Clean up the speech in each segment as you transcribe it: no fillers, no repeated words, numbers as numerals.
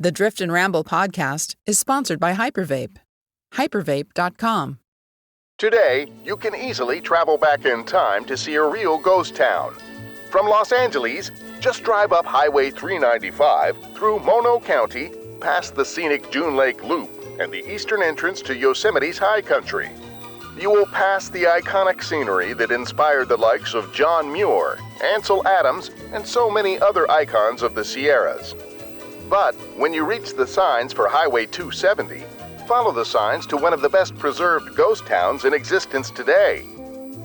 The Drift and Ramble podcast is sponsored by Hypervape. Hypervape.com. Today, you can easily travel back in time to see a real ghost town. From Los Angeles, just drive up Highway 395 through Mono County, past the scenic June Lake Loop and the eastern entrance to Yosemite's High Country. You will pass the iconic scenery that inspired the likes of John Muir, Ansel Adams, and so many other icons of the Sierras. But when you reach the signs for Highway 270, follow the signs to one of the best preserved ghost towns in existence today.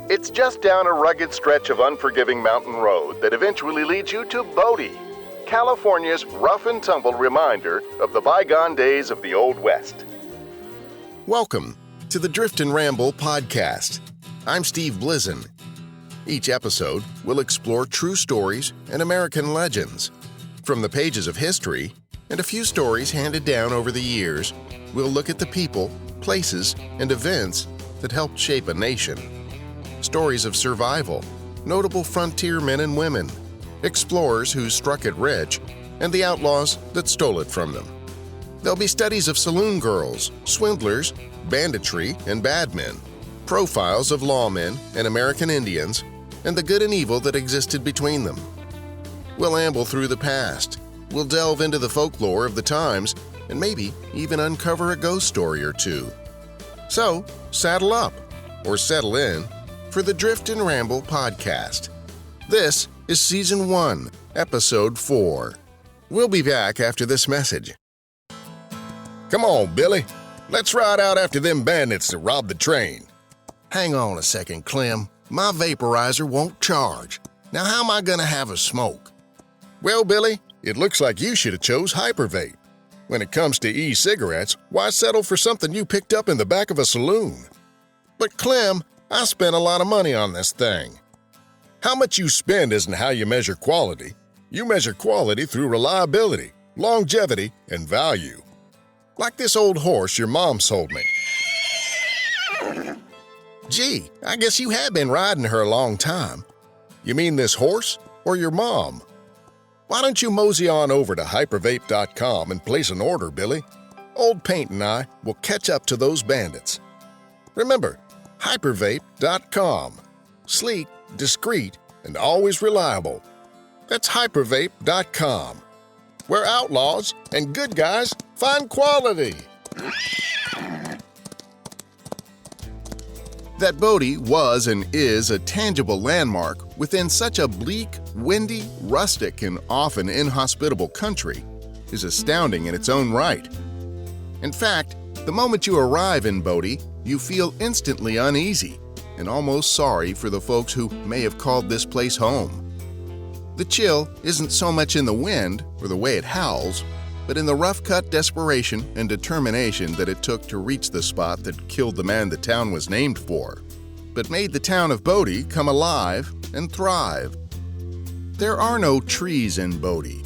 It's just down a rugged stretch of unforgiving mountain road that eventually leads you to Bodie, California's rough and tumble reminder of the bygone days of the Old West. Welcome to the Drift and Ramble podcast. I'm Steve Blizen. Each episode will explore true stories and American legends. From the pages of history and a few stories handed down over the years, we'll look at the people, places, and events that helped shape a nation. Stories of survival, notable frontier men and women, explorers who struck it rich, and the outlaws that stole it from them. There'll be studies of saloon girls, swindlers, banditry, and bad men, profiles of lawmen and American Indians, and the good and evil that existed between them. We'll amble through the past, we'll delve into the folklore of the times, and maybe even uncover a ghost story or two. So, saddle up, or settle in, for the Drift and Ramble podcast. This is Season 1, Episode 4. We'll be back after this message. Come on, Billy. Let's ride out after them bandits that robbed the train. Hang on a second, Clem. My vaporizer won't charge. Now how am I gonna have a smoke? Well, Billy, it looks like you should have chose Hypervape. When it comes to e-cigarettes, why settle for something you picked up in the back of a saloon? But Clem, I spent a lot of money on this thing. How much you spend isn't how you measure quality. You measure quality through reliability, longevity, and value. Like this old horse your mom sold me. Gee, I guess you have been riding her a long time. You mean this horse or your mom? Why don't you mosey on over to hypervape.com and place an order, Billy? Old Paint and I will catch up to those bandits. Remember, hypervape.com. Sleek, discreet, and always reliable. That's hypervape.com. Where outlaws and good guys find quality. That Bodie was and is a tangible landmark within such a bleak, windy, rustic, and often inhospitable country is astounding in its own right. In fact, the moment you arrive in Bodie, you feel instantly uneasy and almost sorry for the folks who may have called this place home. The chill isn't so much in the wind or the way it howls, but in the rough-cut desperation and determination that it took to reach the spot that killed the man the town was named for, but made the town of Bodie come alive and thrive. There are no trees in Bodie,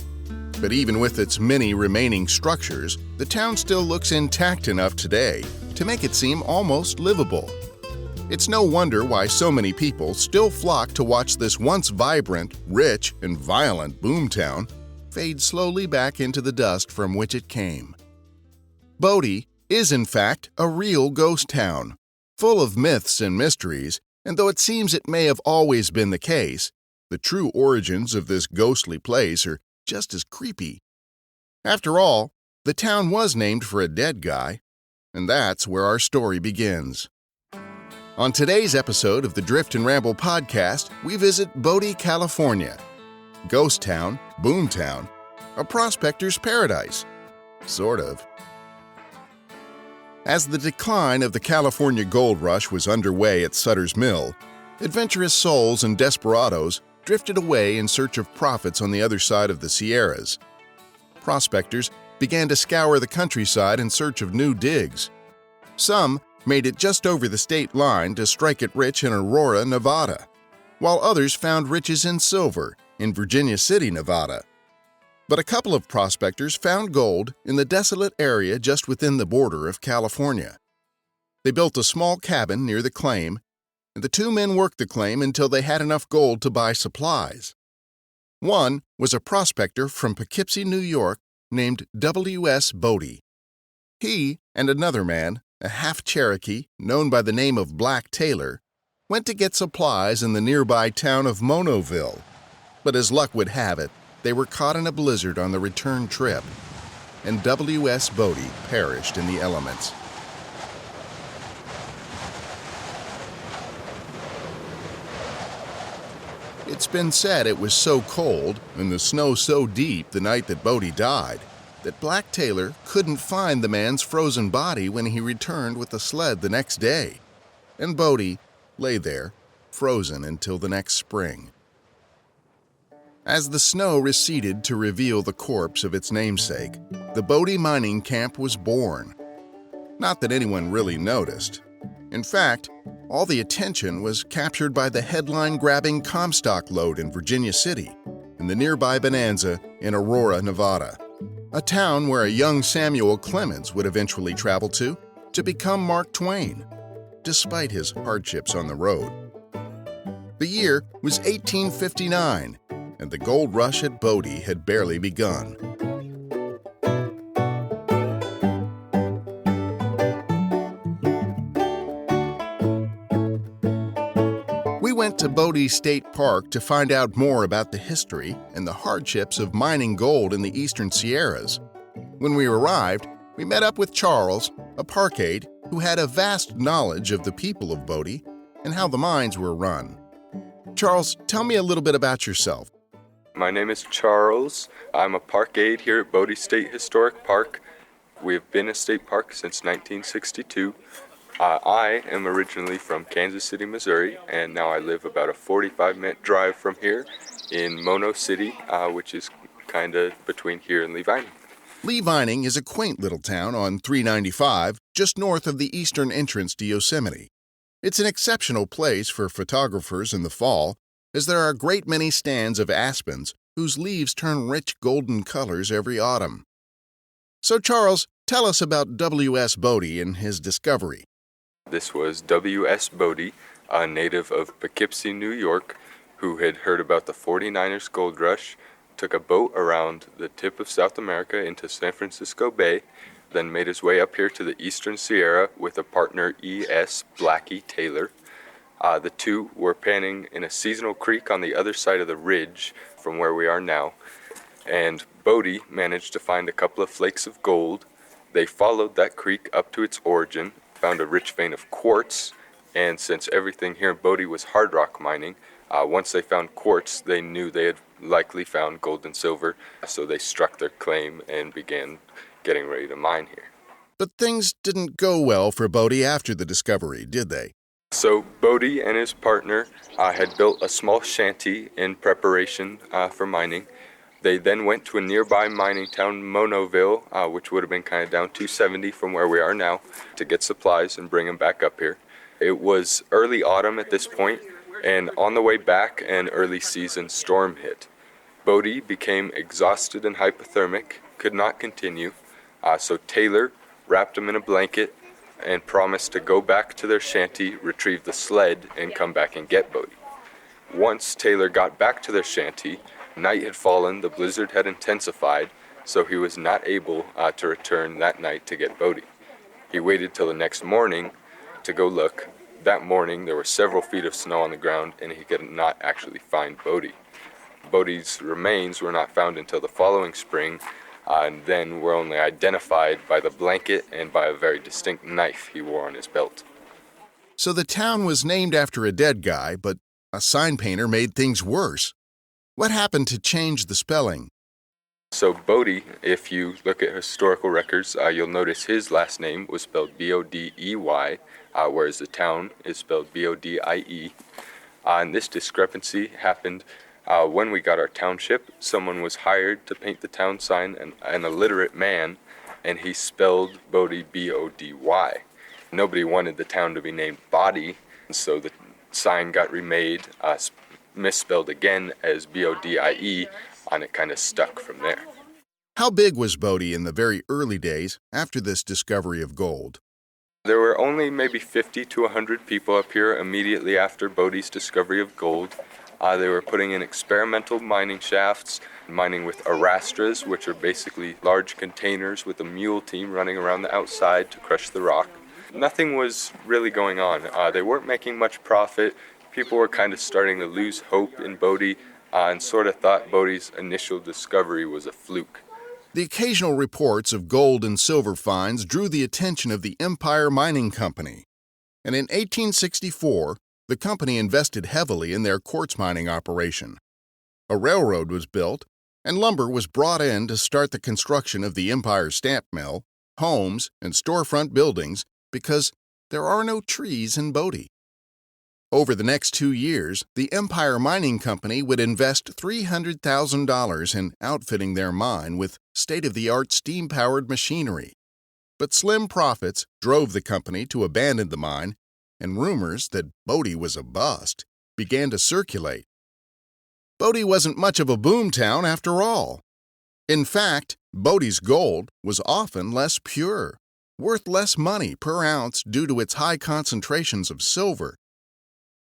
but even with its many remaining structures, the town still looks intact enough today to make it seem almost livable. It's no wonder why so many people still flock to watch this once vibrant, rich, and violent boomtown fade slowly back into the dust from which it came. Bodie is in fact a real ghost town, full of myths and mysteries, and though it seems it may have always been the case, the true origins of this ghostly place are just as creepy. After all, the town was named for a dead guy, and that's where our story begins. On today's episode of the Drift and Ramble podcast, we visit Bodie, California. Ghost town, boomtown, a prospector's paradise. Sort of. As the decline of the California gold rush was underway at Sutter's Mill, adventurous souls and desperados drifted away in search of profits on the other side of the Sierras. Prospectors began to scour the countryside in search of new digs. Some made it just over the state line to strike it rich in Aurora, Nevada, while others found riches in silver in Virginia City, Nevada. But a couple of prospectors found gold in the desolate area just within the border of California. They built a small cabin near the claim, and the two men worked the claim until they had enough gold to buy supplies. One was a prospector from Poughkeepsie, New York, named W.S. Bodie. He and another man, a half-Cherokee known by the name of Black Taylor, went to get supplies in the nearby town of Monoville. But as luck would have it, they were caught in a blizzard on the return trip, and W.S. Bodie perished in the elements. It's been said it was so cold and the snow so deep the night that Bodie died that Black Taylor couldn't find the man's frozen body when he returned with the sled the next day, and Bodie lay there, frozen until the next spring. As the snow receded to reveal the corpse of its namesake, the Bodie mining camp was born. Not that anyone really noticed. In fact, all the attention was captured by the headline-grabbing Comstock load in Virginia City and the nearby Bonanza in Aurora, Nevada, a town where a young Samuel Clemens would eventually travel to become Mark Twain, despite his hardships on the road. The year was 1859, and the gold rush at Bodie had barely begun. We went to Bodie State Park to find out more about the history and the hardships of mining gold in the eastern Sierras. When we arrived, we met up with Charles, a park aide who had a vast knowledge of the people of Bodie and how the mines were run. Charles, tell me a little bit about yourself. My name is Charles. I'm a park aide here at Bodie State Historic Park. We have been a state park since 1962. I am originally from Kansas City, Missouri, and now I live about a 45-minute drive from here in Mono City, which is kind of between here and Lee Vining. Lee Vining is a quaint little town on 395, just north of the eastern entrance to Yosemite. It's an exceptional place for photographers in the fall, as there are a great many stands of aspens whose leaves turn rich golden colors every autumn. So Charles, tell us about W.S. Bodie and his discovery. This was W.S. Bodie, a native of Poughkeepsie, New York, who had heard about the 49ers gold rush, took a boat around the tip of South America into San Francisco Bay, then made his way up here to the eastern Sierra with a partner E.S. Blackie Taylor. The two were panning in a seasonal creek on the other side of the ridge from where we are now, and Bodie managed to find a couple of flakes of gold. They followed that creek up to its origin, found a rich vein of quartz, and since everything here in Bodie was hard rock mining, once they found quartz, they knew they had likely found gold and silver, so they struck their claim and began getting ready to mine here. But things didn't go well for Bodie after the discovery, did they? So Bodie and his partner had built a small shanty in preparation for mining. They then went to a nearby mining town, Monoville, which would have been kind of down 270 from where we are now, to get supplies and bring them back up here. It was early autumn at this point, and on the way back, an early season storm hit. Bodie became exhausted and hypothermic, could not continue, so Taylor wrapped him in a blanket and promised to go back to their shanty, retrieve the sled, and come back and get Bodie. Once Taylor got back to their shanty, night had fallen, the blizzard had intensified, so he was not able to return that night to get Bodie. He waited till the next morning to go look. That morning, there were several feet of snow on the ground, and he could not actually find Bodie. Bodie's remains were not found until the following spring, and then were only identified by the blanket and by a very distinct knife he wore on his belt. So the town was named after a dead guy, but a sign painter made things worse. What happened to change the spelling? So Bodie, if you look at historical records, you'll notice his last name was spelled B-O-D-E-Y, whereas the town is spelled B-O-D-I-E. And this discrepancy happened when we got our township. Someone was hired to paint the town sign, an illiterate man, and he spelled Bodie B-O-D-Y. Nobody wanted the town to be named Bodie, so the sign got remade, misspelled again as B-O-D-I-E, and it kind of stuck from there. How big was Bodie in the very early days after this discovery of gold? There were only maybe 50 to 100 people up here immediately after Bodie's discovery of gold. They were putting in experimental mining shafts, mining with arrastras, which are basically large containers with a mule team running around the outside to crush the rock. Nothing was really going on. They weren't making much profit. People were kind of starting to lose hope in Bodie and sort of thought Bodie's initial discovery was a fluke. The occasional reports of gold and silver finds drew the attention of the Empire Mining Company, and in 1864, the company invested heavily in their quartz mining operation. A railroad was built, and lumber was brought in to start the construction of the Empire Stamp Mill, homes, and storefront buildings because there are no trees in Bodie. Over the next 2 years, the Empire Mining Company would invest $300,000 in outfitting their mine with state-of-the-art steam-powered machinery. But slim profits drove the company to abandon the mine, and rumors that Bodie was a bust began to circulate. Bodie wasn't much of a boomtown after all. In fact, Bodie's gold was often less pure, worth less money per ounce due to its high concentrations of silver.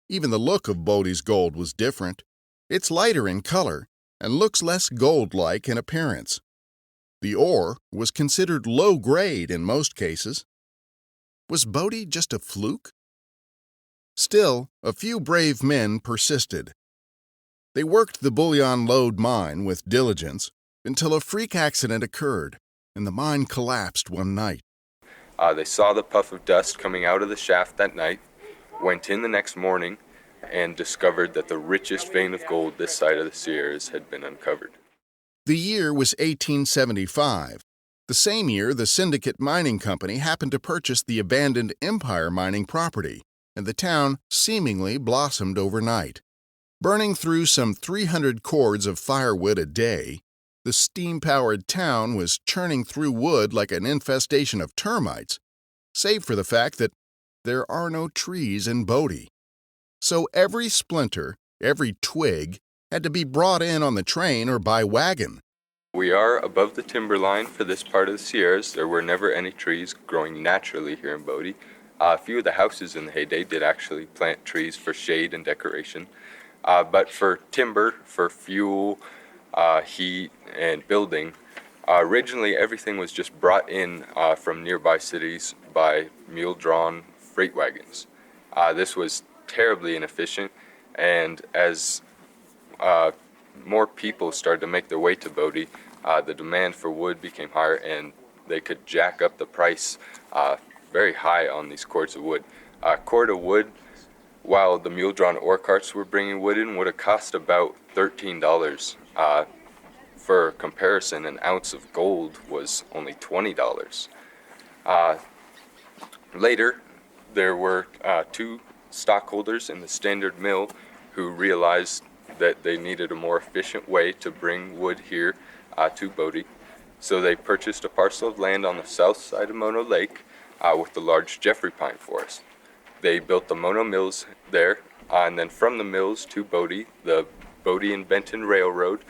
Even the look of Bodie's gold was different. It's lighter in color and looks less gold-like in appearance. The ore was considered low-grade in most cases. Was Bodie just a fluke? Still, a few brave men persisted. They worked the bullion lode mine with diligence until a freak accident occurred and the mine collapsed one night. They saw the puff of dust coming out of the shaft that night, went in the next morning, and discovered that the richest vein of gold this side of the Sierras had been uncovered. The year was 1875, the same year the Syndicate Mining Company happened to purchase the abandoned Empire mining property, and the town seemingly blossomed overnight. Burning through some 300 cords of firewood a day, the steam-powered town was churning through wood like an infestation of termites, save for the fact that there are no trees in Bodie. So every splinter, every twig, had to be brought in on the train or by wagon. We are above the timberline for this part of the Sierras. There were never any trees growing naturally here in Bodie. A few of the houses in the heyday did actually plant trees for shade and decoration. But for timber, for fuel, heat, and building, originally everything was just brought in from nearby cities by mule-drawn freight wagons. This was terribly inefficient, and as more people started to make their way to Bodie, the demand for wood became higher, and they could jack up the price very high on these cords of wood. A cord of wood, while the mule-drawn ore carts were bringing wood in, would have cost about $13. For comparison, an ounce of gold was only $20. Later, there were two stockholders in the Standard Mill who realized that they needed a more efficient way to bring wood here to Bodie. So they purchased a parcel of land on the south side of Mono Lake with the large Jeffrey pine forest. They built the Mono Mills there, and then from the mills to Bodie, the Bodie and Benton Railroad,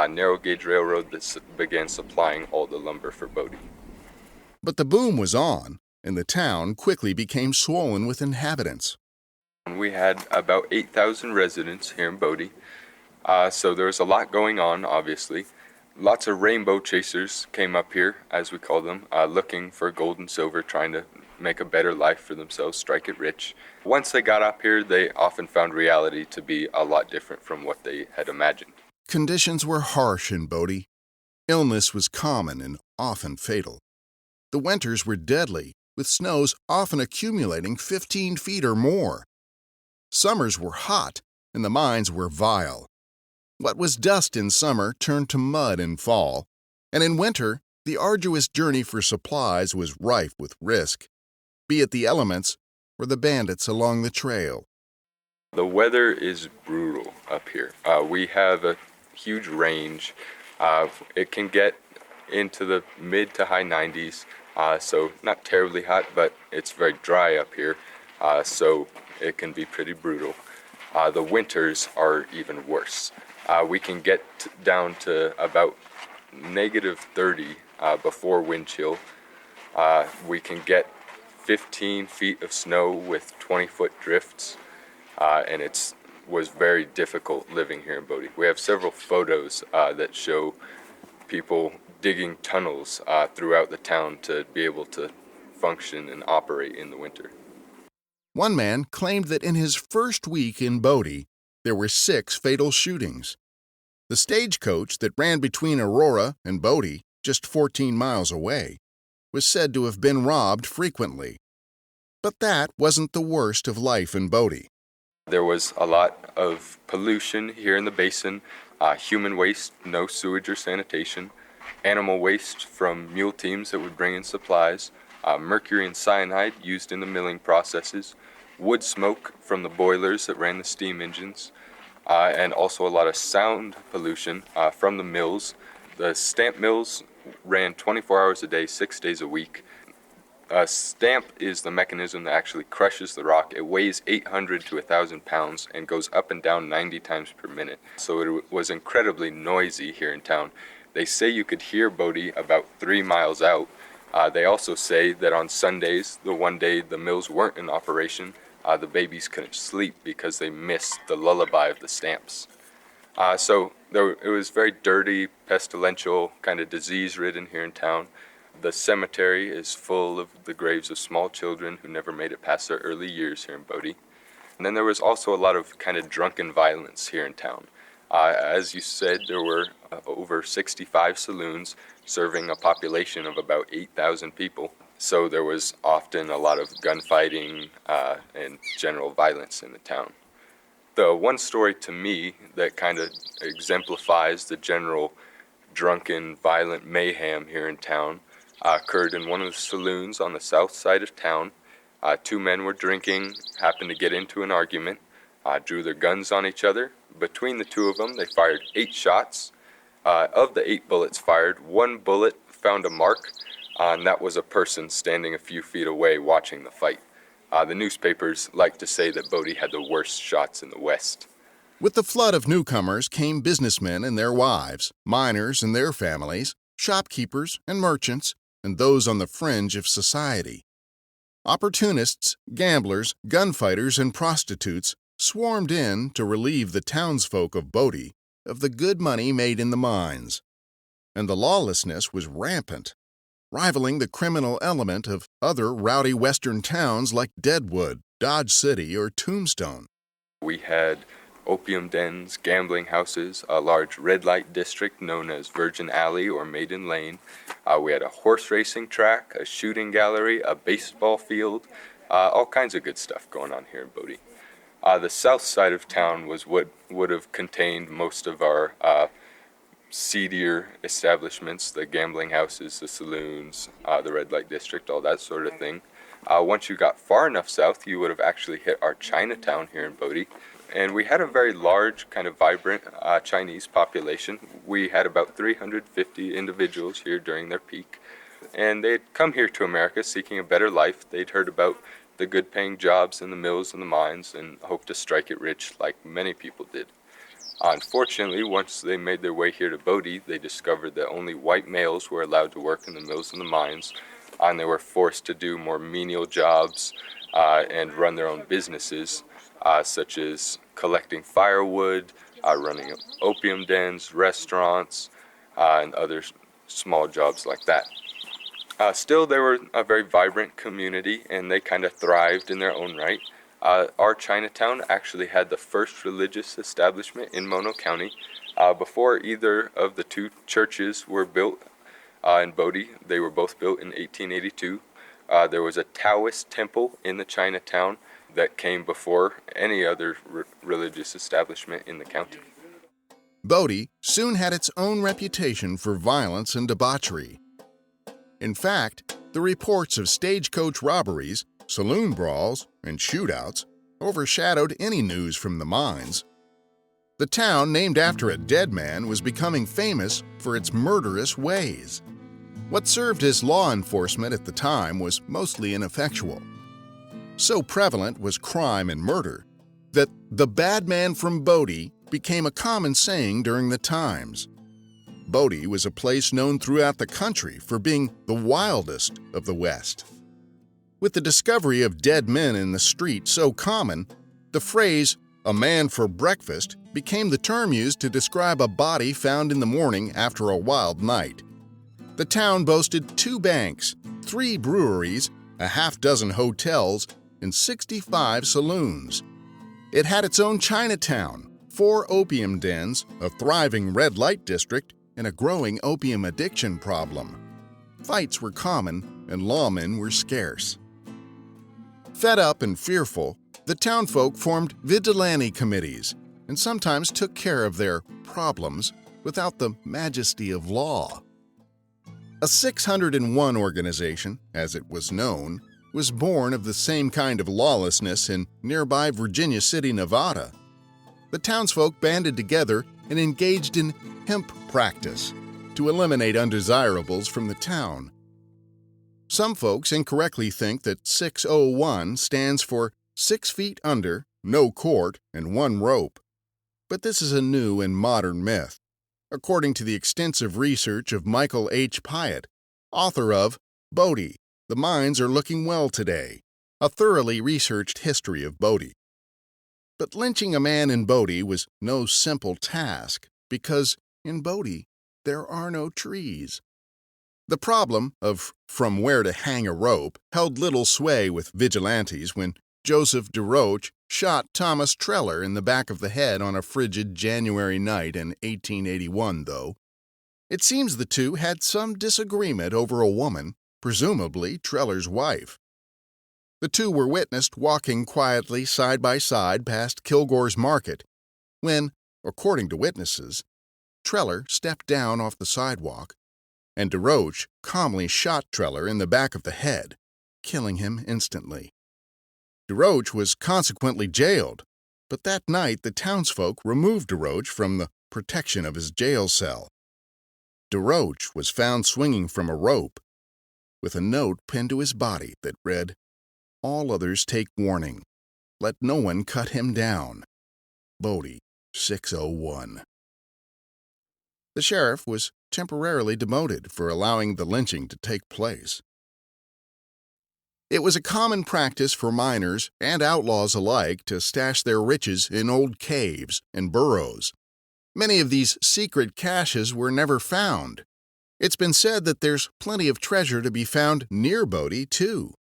narrow gauge railroad that began supplying all the lumber for Bodie. But the boom was on, and the town quickly became swollen with inhabitants. We had about 8,000 residents here in Bodie, so there was a lot going on, obviously. Lots of rainbow chasers came up here, as we call them, looking for gold and silver, trying to make a better life for themselves, strike it rich. Once they got up here, they often found reality to be a lot different from what they had imagined. Conditions were harsh in Bodie. Illness was common and often fatal. The winters were deadly, with snows often accumulating 15 feet or more. Summers were hot, and the mines were vile. What was dust in summer turned to mud in fall, and in winter, the arduous journey for supplies was rife with risk, be it the elements or the bandits along the trail. The weather is brutal up here. We have a huge range. It can get into the mid to high 90s, so not terribly hot, but it's very dry up here, so it can be pretty brutal. The winters are even worse. We can get down to about -30 before wind chill. We can get 15 feet of snow with 20-foot drifts, and it's was very difficult living here in Bodie. We have several photos that show people digging tunnels throughout the town to be able to function and operate in the winter. One man claimed that in his first week in Bodie, there were 6 fatal shootings. The stagecoach that ran between Aurora and Bodie, just 14 miles away, was said to have been robbed frequently. But that wasn't the worst of life in Bodie. There was a lot of pollution here in the basin, human waste, no sewage or sanitation, animal waste from mule teams that would bring in supplies, mercury and cyanide used in the milling processes, wood smoke from the boilers that ran the steam engines, and also a lot of sound pollution from the mills. The stamp mills ran 24 hours a day, 6 days a week. A stamp is the mechanism that actually crushes the rock. It weighs 800 to 1,000 pounds and goes up and down 90 times per minute. So it was incredibly noisy here in town. They say you could hear Bodie about 3 miles out. They also say that on Sundays, the one day the mills weren't in operation, the babies couldn't sleep because they missed the lullaby of the stamps. So it was very dirty, pestilential, kind of disease-ridden here in town. The cemetery is full of the graves of small children who never made it past their early years here in Bodie. And then there was also a lot of kind of drunken violence here in town. As you said, there were over 65 saloons serving a population of about 8,000 people. So there was often a lot of gunfighting and general violence in the town. The one story to me that kind of exemplifies the general drunken, violent mayhem here in town occurred in one of the saloons on the south side of town. 2 men were drinking, happened to get into an argument, drew their guns on each other. Between the 2 of them, they fired 8 shots. Of the 8 bullets fired, 1 bullet found a mark, and that was a person standing a few feet away watching the fight. The newspapers like to say that Bodie had the worst shots in the West. With the flood of newcomers came businessmen and their wives, miners and their families, shopkeepers and merchants, and those on the fringe of society. Opportunists, gamblers, gunfighters, and prostitutes swarmed in to relieve the townsfolk of Bodie of the good money made in the mines. And the lawlessness was rampant, rivaling the criminal element of other rowdy western towns like Deadwood, Dodge City, or Tombstone. We had opium dens, gambling houses, a large red light district known as Virgin Alley or Maiden Lane. We had a horse racing track, a shooting gallery, a baseball field, all kinds of good stuff going on here in Bodie. The south side of town was what would have contained most of our seedier establishments, the gambling houses, the saloons, the red light district, all that sort of thing. Once you got far enough south, you would have actually hit our Chinatown here in Bodie. And we had a very large, kind of vibrant Chinese population. We had about 350 individuals here during their peak. And they'd come here to America seeking a better life. They'd heard about the good-paying jobs in the mills and the mines and hoped to strike it rich like many people did. Unfortunately, once they made their way here to Bodie, they discovered that only white males were allowed to work in the mills and the mines, and they were forced to do more menial jobs and run their own businesses, such as collecting firewood, running opium dens, restaurants, and other small jobs like that. Still, they were a very vibrant community, and they kind of thrived in their own right. Our Chinatown actually had the first religious establishment in Mono County. Before either of the 2 churches were built in Bodie, they were both built in 1882. There was a Taoist temple in the Chinatown that came before any other religious establishment in the county. Bodie soon had its own reputation for violence and debauchery. In fact, the reports of stagecoach robberies, saloon brawls, and shootouts overshadowed any news from the mines. The town, named after a dead man, was becoming famous for its murderous ways. What served as law enforcement at the time was mostly ineffectual. So prevalent was crime and murder that the bad man from Bodie became a common saying during the times. Bodie was a place known throughout the country for being the wildest of the West. With the discovery of dead men in the street so common, the phrase A man for breakfast became the term used to describe a body found in the morning after a wild night. The town boasted 2 banks, 3 breweries, a half-dozen hotels, and 65 saloons. It had its own Chinatown, 4 opium dens, a thriving red light district, and a growing opium addiction problem. Fights were common, and lawmen were scarce. Fed up and fearful, the townfolk formed vigilante committees and sometimes took care of their problems without the majesty of law. A 601 organization, as it was known, was born of the same kind of lawlessness in nearby Virginia City, Nevada. The townsfolk banded together and engaged in hemp practice to eliminate undesirables from the town. Some folks incorrectly think that 601 stands for 6 feet under, no court, and 1 rope. But this is a new and modern myth, according to the extensive research of Michael H. Pyatt, author of Bodie, The Mines Are Looking Well Today, a thoroughly researched history of Bodie. But lynching a man in Bodie was no simple task, because in Bodie there are no trees. The problem of from where to hang a rope held little sway with vigilantes when Joseph DeRoche shot Thomas Treller in the back of the head on a frigid January night in 1881, though. It seems the two had some disagreement over a woman, presumably Treller's wife. The two were witnessed walking quietly side by side past Kilgore's Market when, according to witnesses, Treller stepped down off the sidewalk, and DeRoche calmly shot Treller in the back of the head, killing him instantly. DeRoche was consequently jailed, but that night the townsfolk removed DeRoche from the protection of his jail cell. DeRoche was found swinging from a rope, with a note pinned to his body that read, "All others take warning. Let no one cut him down. Bodie, 601." The sheriff was temporarily demoted for allowing the lynching to take place. It was a common practice for miners and outlaws alike to stash their riches in old caves and burrows. Many of these secret caches were never found. It's been said that there's plenty of treasure to be found near Bodie, too.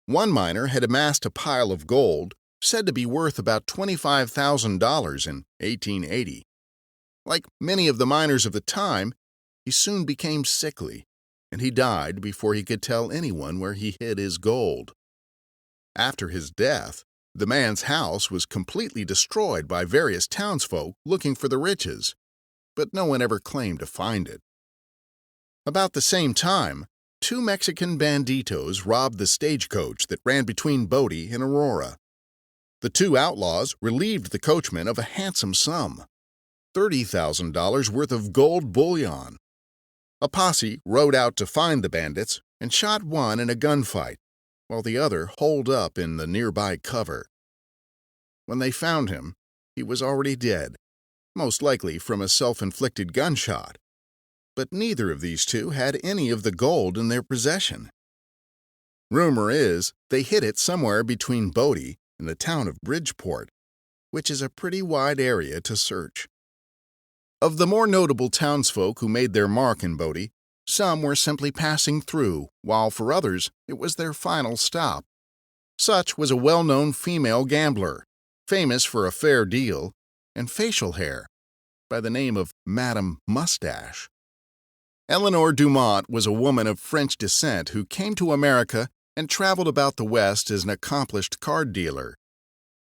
One miner had amassed a pile of gold, said to be worth about $25,000 in 1880. Like many of the miners of the time, he soon became sickly, and he died before he could tell anyone where he hid his gold. After his death, the man's house was completely destroyed by various townsfolk looking for the riches, but no one ever claimed to find it. About the same time, 2 Mexican banditos robbed the stagecoach that ran between Bodie and Aurora. The 2 outlaws relieved the coachman of a handsome sum, $30,000 worth of gold bullion. A posse rode out to find the bandits and shot one in a gunfight, while the other holed up in the nearby cover. When they found him, he was already dead, most likely from a self-inflicted gunshot. But neither of these 2 had any of the gold in their possession. Rumor is they hid it somewhere between Bodie and the town of Bridgeport, which is a pretty wide area to search. Of the more notable townsfolk who made their mark in Bodie, some were simply passing through, while for others it was their final stop. Such was a well-known female gambler, famous for a fair deal and facial hair, by the name of Madame Mustache. Eleanor Dumont was a woman of French descent who came to America and traveled about the West as an accomplished card dealer.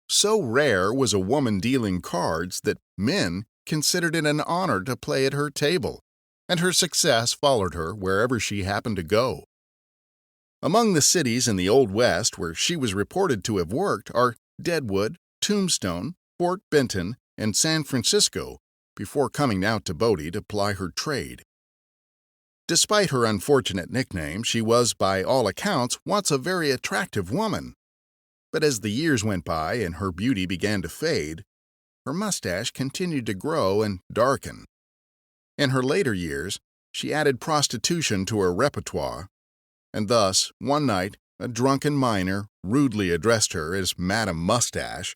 So rare was a woman dealing cards that men considered it an honor to play at her table, and her success followed her wherever she happened to go. Among the cities in the Old West where she was reported to have worked are Deadwood, Tombstone, Fort Benton, and San Francisco, before coming out to Bodie to ply her trade. Despite her unfortunate nickname, she was, by all accounts, once a very attractive woman. But as the years went by and her beauty began to fade, her mustache continued to grow and darken. In her later years, she added prostitution to her repertoire, and thus, one night, a drunken miner rudely addressed her as Madame Mustache,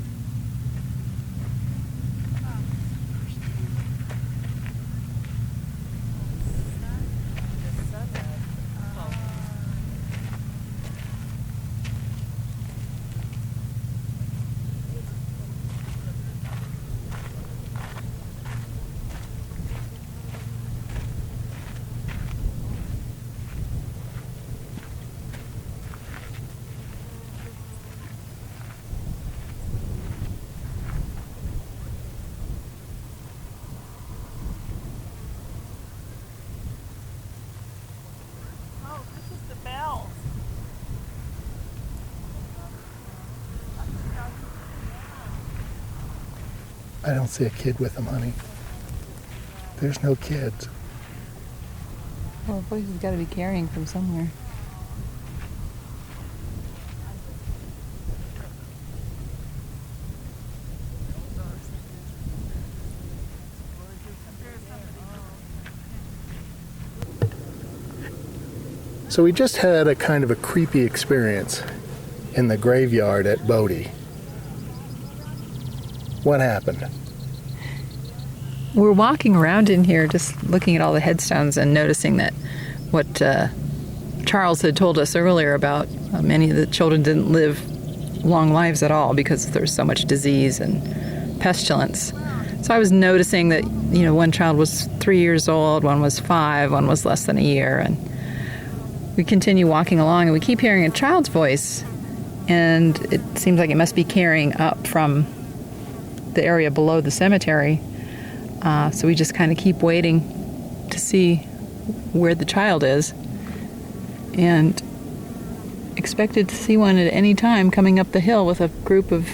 I don't see a kid with them, honey. There's no kids. Well, the voice has got to be carrying from somewhere. So we just had a kind of a creepy experience in the graveyard at Bodie. What happened? We're walking around in here just looking at all the headstones and noticing that what Charles had told us earlier about many of the children didn't live long lives at all because there's so much disease and pestilence. So I was noticing that, one child was 3 years old, one was 5, one was less than a year, and we continue walking along and we keep hearing a child's voice, and it seems like it must be carrying up from the area below the cemetery. So we just kind of keep waiting to see where the child is, and expected to see one at any time coming up the hill with a group of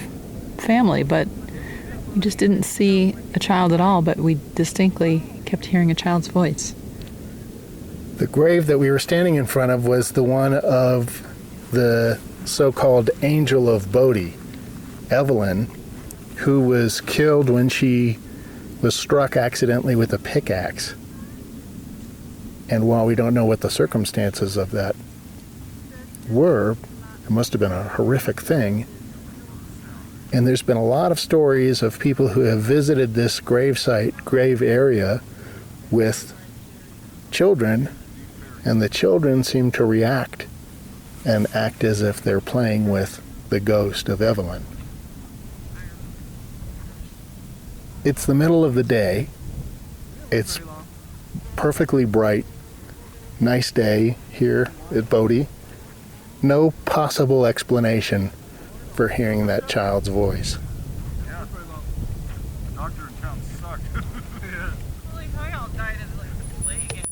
family, but we just didn't see a child at all, but we distinctly kept hearing a child's voice. The grave that we were standing in front of was the one of the so-called Angel of Bodie, Evelyn, who was killed when she was struck accidentally with a pickaxe. And while we don't know what the circumstances of that were, it must have been a horrific thing. And there's been a lot of stories of people who have visited this grave area with children, and the children seem to react and act as if they're playing with the ghost of Evelyn. It's the middle of the day. It's perfectly bright, nice day here at Bodie. No possible explanation for hearing that child's voice. Yeah. The doctor in town sucked. Yeah. Holy cow, y'all died of like the plague.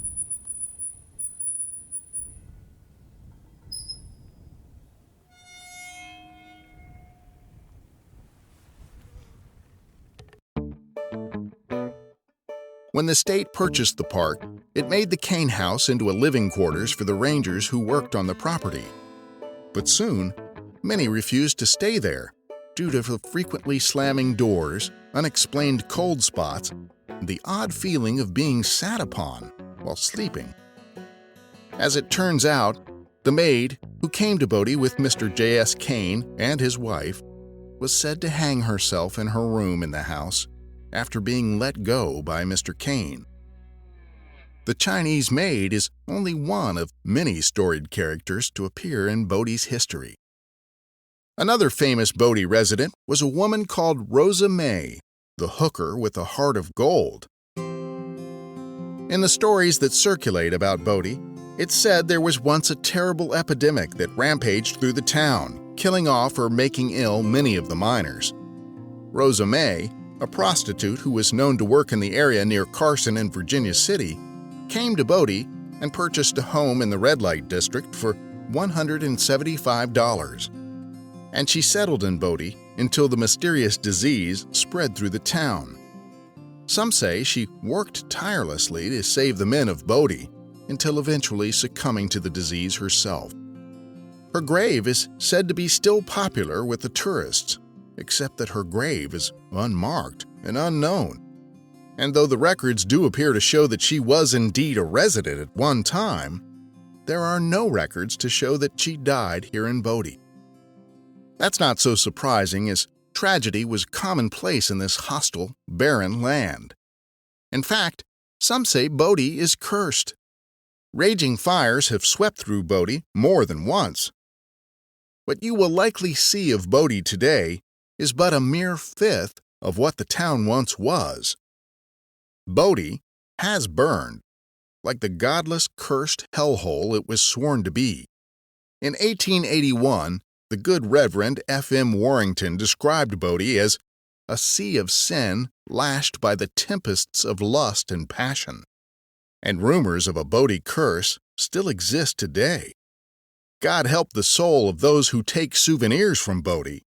When the state purchased the park, it made the cane house into a living quarters for the rangers who worked on the property. But soon, many refused to stay there due to the frequently slamming doors, unexplained cold spots, and the odd feeling of being sat upon while sleeping. As it turns out, the maid, who came to Bodie with Mr. J.S. Kane and his wife, was said to hang herself in her room in the house after being let go by Mr. Kane. The Chinese maid is only one of many storied characters to appear in Bodie's history. Another famous Bodie resident was a woman called Rosa May, the hooker with a heart of gold. In the stories that circulate about Bodie, it's said there was once a terrible epidemic that rampaged through the town, killing off or making ill many of the miners. Rosa May, a prostitute who was known to work in the area near Carson and Virginia City, came to Bodie and purchased a home in the red light district for $175. And she settled in Bodie until the mysterious disease spread through the town. Some say she worked tirelessly to save the men of Bodie until eventually succumbing to the disease herself. Her grave is said to be still popular with the tourists, except that her grave is unmarked and unknown. And though the records do appear to show that she was indeed a resident at one time, there are no records to show that she died here in Bodie. That's not so surprising, as tragedy was commonplace in this hostile, barren land. In fact, some say Bodie is cursed. Raging fires have swept through Bodie more than once. What you will likely see of Bodie today is but a mere fifth of what the town once was. Bodie has burned, like the godless, cursed hellhole it was sworn to be. In 1881, the good Reverend F.M. Warrington described Bodie as a sea of sin lashed by the tempests of lust and passion. And rumors of a Bodie curse still exist today. God help the soul of those who take souvenirs from Bodie.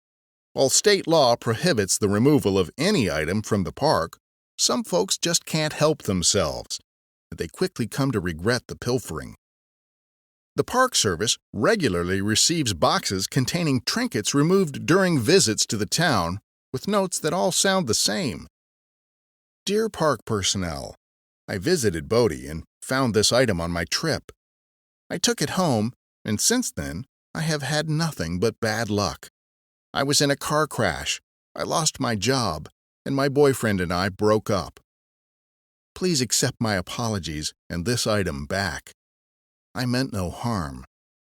While state law prohibits the removal of any item from the park, some folks just can't help themselves, and they quickly come to regret the pilfering. The Park Service regularly receives boxes containing trinkets removed during visits to the town, with notes that all sound the same. Dear park personnel, I visited Bodie and found this item on my trip. I took it home, and since then, I have had nothing but bad luck. I was in a car crash, I lost my job, and my boyfriend and I broke up. Please accept my apologies and this item back. I meant no harm,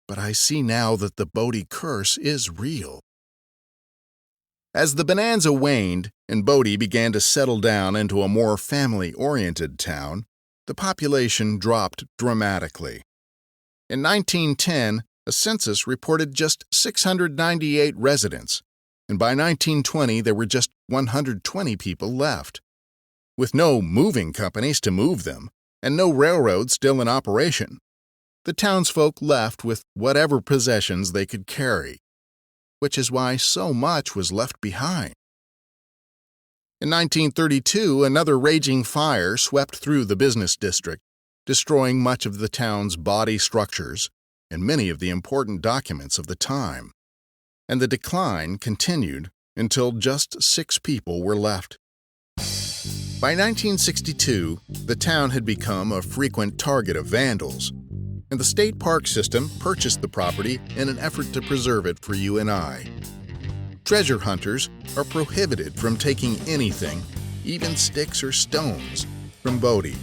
but I see now that the Bodie curse is real. As the bonanza waned and Bodie began to settle down into a more family-oriented town, the population dropped dramatically. In 1910, a census reported just 698 residents, and by 1920 there were just 120 people left. With no moving companies to move them, and no railroad still in operation, the townsfolk left with whatever possessions they could carry, which is why so much was left behind. In 1932, another raging fire swept through the business district, destroying much of the town's body structures and many of the important documents of the time. And the decline continued until just 6 people were left. By 1962, the town had become a frequent target of vandals, and the state park system purchased the property in an effort to preserve it for you and I. Treasure hunters are prohibited from taking anything, even sticks or stones, from Bodie.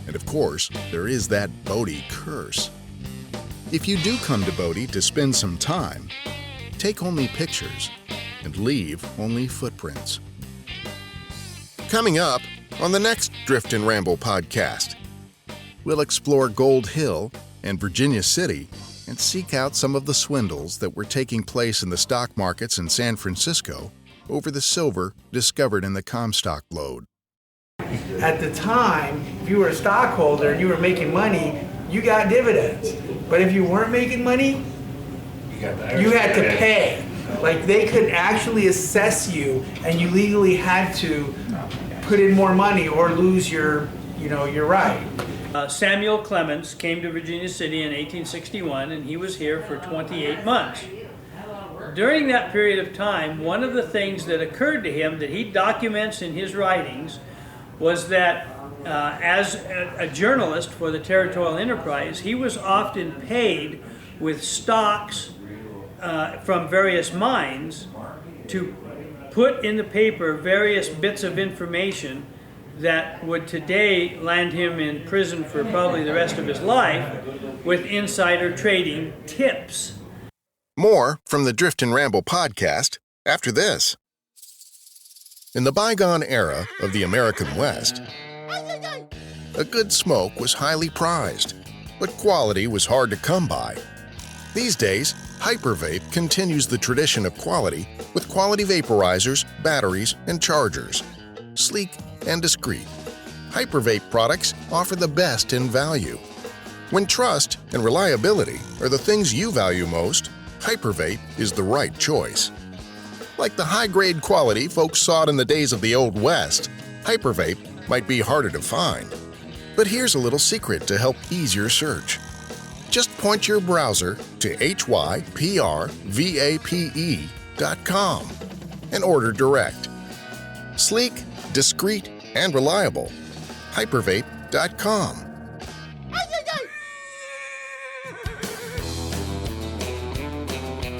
And of course, there is that Bodie curse. If you do come to Bodie to spend some time, take only pictures and leave only footprints. Coming up on the next Drift and Ramble podcast, we'll explore Gold Hill and Virginia City and seek out some of the swindles that were taking place in the stock markets in San Francisco over the silver discovered in the Comstock lode. At the time, if you were a stockholder and you were making money, you got dividends. But if you weren't making money, you had to pay. Like, they could actually assess you, and you legally had to put in more money or lose your right. Samuel Clemens came to Virginia City in 1861, and he was here for 28 months. During that period of time, one of the things that occurred to him that he documents in his writings was that as a journalist for the Territorial Enterprise, he was often paid with stocks from various mines to put in the paper various bits of information that would today land him in prison for probably the rest of his life with insider trading tips. More from the Drift and Ramble podcast after this. In the bygone era of the American West, a good smoke was highly prized, but quality was hard to come by. These days, Hypervape continues the tradition of quality with quality vaporizers, batteries, and chargers. Sleek and discreet, Hypervape products offer the best in value. When trust and reliability are the things you value most, Hypervape is the right choice. Like the high-grade quality folks sought in the days of the Old West, Hypervape might be harder to find. But here's a little secret to help ease your search. Just point your browser to hypervape.com and order direct. Sleek, discreet, and reliable. Hypervape.com.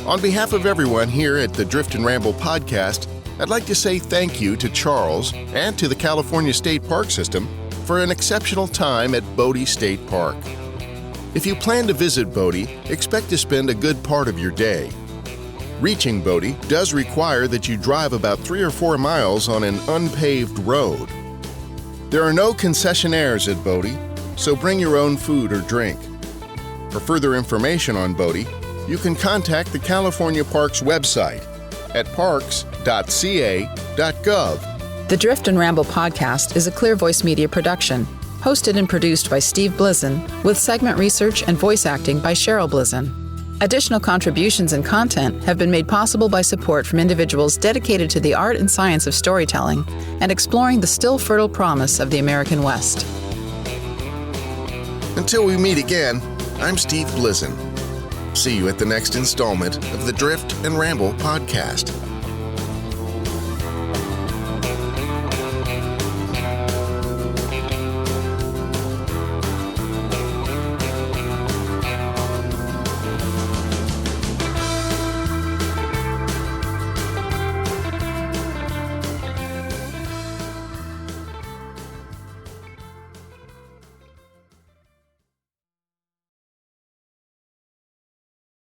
On behalf of everyone here at the Drift and Ramble podcast, I'd like to say thank you to Charles and to the California State Park System for an exceptional time at Bodie State Park. If you plan to visit Bodie, expect to spend a good part of your day. Reaching Bodie does require that you drive about 3 or 4 miles on an unpaved road. There are no concessionaires at Bodie, so bring your own food or drink. For further information on Bodie, you can contact the California Parks website at parks.ca.gov. The Drift and Ramble podcast is a Clear Voice Media production, hosted and produced by Steve Blizin, with segment research and voice acting by Cheryl Blizin. Additional contributions and content have been made possible by support from individuals dedicated to the art and science of storytelling and exploring the still fertile promise of the American West. Until we meet again, I'm Steve Blizin. See you at the next installment of the Drift and Ramble podcast.